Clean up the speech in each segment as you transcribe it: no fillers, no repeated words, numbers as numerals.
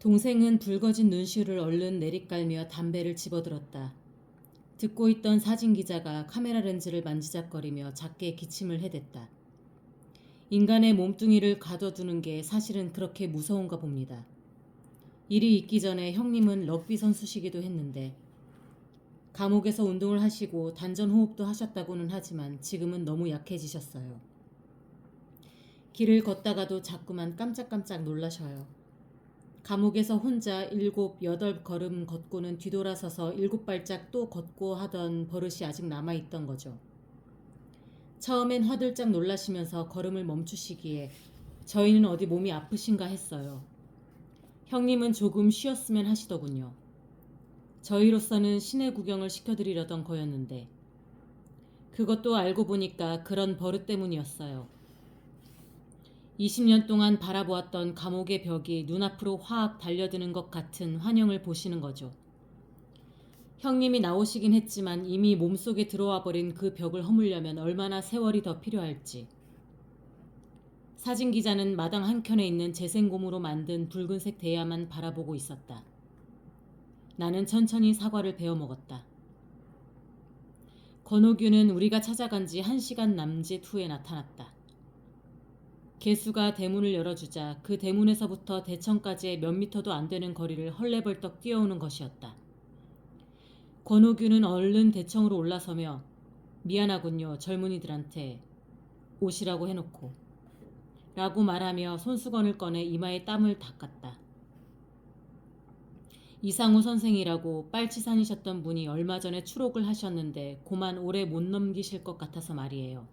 동생은 붉어진 눈시울을 얼른 내리깔며 담배를 집어들었다. 듣고 있던 사진기자가 카메라 렌즈를 만지작거리며 작게 기침을 해댔다. 인간의 몸뚱이를 가둬두는 게 사실은 그렇게 무서운가 봅니다. 일이 있기 전에 형님은 럭비 선수시기도 했는데 감옥에서 운동을 하시고 단전호흡도 하셨다고는 하지만 지금은 너무 약해지셨어요. 길을 걷다가도 자꾸만 깜짝깜짝 놀라셔요. 감옥에서 혼자 7, 8걸음 걷고는 뒤돌아서서 7발짝 또 걷고 하던 버릇이 아직 남아있던 거죠. 처음엔 화들짝 놀라시면서 걸음을 멈추시기에 저희는 어디 몸이 아프신가 했어요. 형님은 조금 쉬었으면 하시더군요. 저희로서는 시내 구경을 시켜드리려던 거였는데 그것도 알고 보니까 그런 버릇 때문이었어요. 20년 동안 바라보았던 감옥의 벽이 눈앞으로 확 달려드는 것 같은 환영을 보시는 거죠. 형님이 나오시긴 했지만 이미 몸속에 들어와 버린 그 벽을 허물려면 얼마나 세월이 더 필요할지. 사진기자는 마당 한켠에 있는 재생고무로 만든 붉은색 대야만 바라보고 있었다. 나는 천천히 사과를 베어 먹었다. 권오규는 우리가 찾아간 지 1시간 남짓 후에 나타났다. 개수가 대문을 열어주자 그 대문에서부터 대천까지의 몇 미터도 안 되는 거리를 헐레벌떡 뛰어오는 것이었다. 권오규는 얼른 대청으로 올라서며 미안하군요 젊은이들한테 오시라고 해놓고 라고 말하며 손수건을 꺼내 이마에 땀을 닦았다. 이상우 선생이라고 빨치산이셨던 분이 얼마 전에 추록을 하셨는데 고만 오래 못 넘기실 것 같아서 말이에요.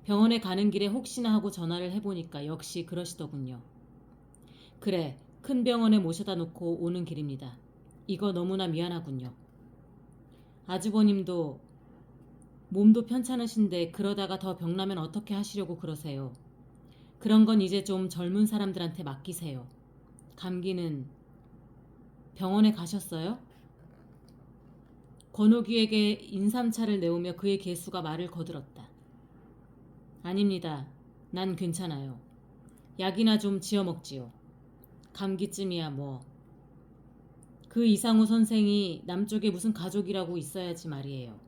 병원에 가는 길에 혹시나 하고 전화를 해보니까 역시 그러시더군요. 그래, 큰 병원에 모셔다 놓고 오는 길입니다. 이거 너무나 미안하군요. 아주버님도 몸도 편찮으신데 그러다가 더 병나면 어떻게 하시려고 그러세요. 그런 건 이제 좀 젊은 사람들한테 맡기세요. 감기는 병원에 가셨어요? 권오규에게 인삼차를 내오며 그의 개수가 말을 거들었다. 아닙니다. 난 괜찮아요. 약이나 좀 지어 먹지요. 감기쯤이야 뭐. 그 이상우 선생이 남쪽에 무슨 가족이라고 있어야지 말이에요.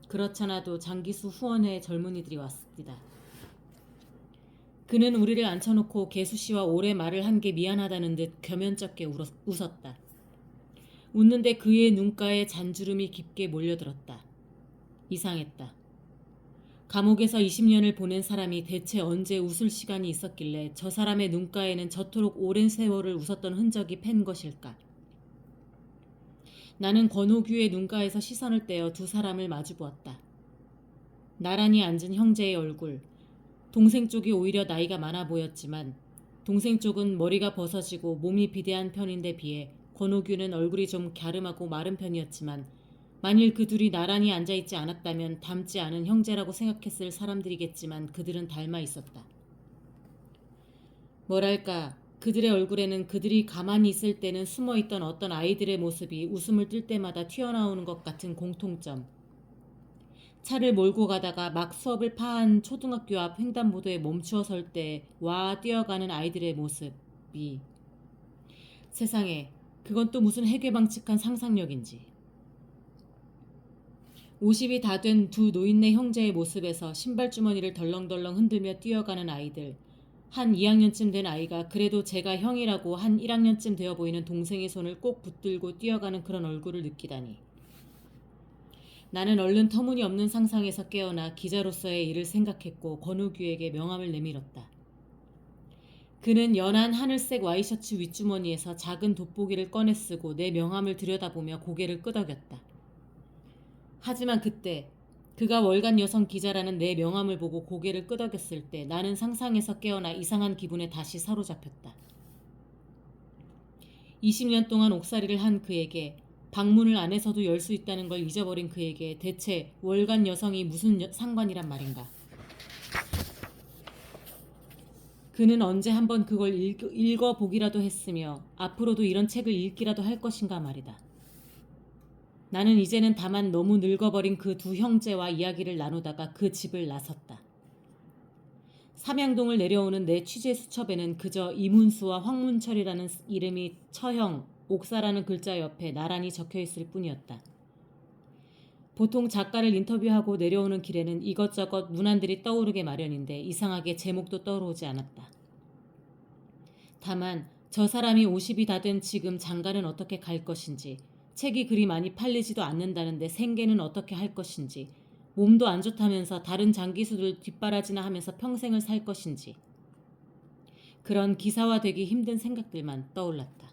그렇잖아도 장기수 후원회 젊은이들이 왔습니다. 그는 우리를 앉혀놓고 개수씨와 오래 말을 한 게 미안하다는 듯 겸연쩍게 웃었다. 웃는데 그의 눈가에 잔주름이 깊게 몰려들었다. 이상했다. 감옥에서 20년을 보낸 사람이 대체 언제 웃을 시간이 있었길래 저 사람의 눈가에는 저토록 오랜 세월을 웃었던 흔적이 팬 것일까. 나는 권오규의 눈가에서 시선을 떼어 두 사람을 마주보았다. 나란히 앉은 형제의 얼굴, 동생 쪽이 오히려 나이가 많아 보였지만 동생 쪽은 머리가 벗어지고 몸이 비대한 편인데 비해 권오규는 얼굴이 좀 갸름하고 마른 편이었지만 만일 그 둘이 나란히 앉아있지 않았다면 닮지 않은 형제라고 생각했을 사람들이겠지만 그들은 닮아 있었다. 뭐랄까 그들의 얼굴에는 그들이 가만히 있을 때는 숨어있던 어떤 아이들의 모습이 웃음을 띨 때마다 튀어나오는 것 같은 공통점. 차를 몰고 가다가 막 수업을 파한 초등학교 앞 횡단보도에 멈추어 설 때 와 뛰어가는 아이들의 모습이 세상에 그건 또 무슨 해괴방측한 상상력인지. 50이 다 된 두 노인네 형제의 모습에서 신발주머니를 덜렁덜렁 흔들며 뛰어가는 아이들. 한 2학년쯤 된 아이가 그래도 제가 형이라고 한 1학년쯤 되어 보이는 동생의 손을 꼭 붙들고 뛰어가는 그런 얼굴을 느끼다니. 나는 얼른 터무니없는 상상에서 깨어나 기자로서의 일을 생각했고 권오규에게 명함을 내밀었다. 그는 연한 하늘색 와이셔츠 윗주머니에서 작은 돋보기를 꺼내 쓰고 내 명함을 들여다보며 고개를 끄덕였다. 하지만 그때 그가 월간 여성 기자라는 내 명함을 보고 고개를 끄덕였을 때 나는 상상에서 깨어나 이상한 기분에 다시 사로잡혔다. 20년 동안 옥살이를 한 그에게 방문을 안에서도 열 수 있다는 걸 잊어버린 그에게 대체 월간 여성이 무슨 상관이란 말인가. 그는 언제 한번 그걸 읽어보기라도 했으며 앞으로도 이런 책을 읽기라도 할 것인가 말이다. 나는 이제는 다만 너무 늙어버린 그 두 형제와 이야기를 나누다가 그 집을 나섰다. 삼양동을 내려오는 내 취재 수첩에는 그저 이문수와 황문철이라는 이름이 처형, 옥사라는 글자 옆에 나란히 적혀 있을 뿐이었다. 보통 작가를 인터뷰하고 내려오는 길에는 이것저것 문안들이 떠오르게 마련인데 이상하게 제목도 떠오르지 않았다. 다만 저 사람이 50이 다 된 지금 장가는 어떻게 갈 것인지, 책이 그리 많이 팔리지도 않는다는데 생계는 어떻게 할 것인지, 몸도 안 좋다면서 다른 장기수들 뒷바라지나 하면서 평생을 살 것인지, 그런 기사화되기 힘든 생각들만 떠올랐다.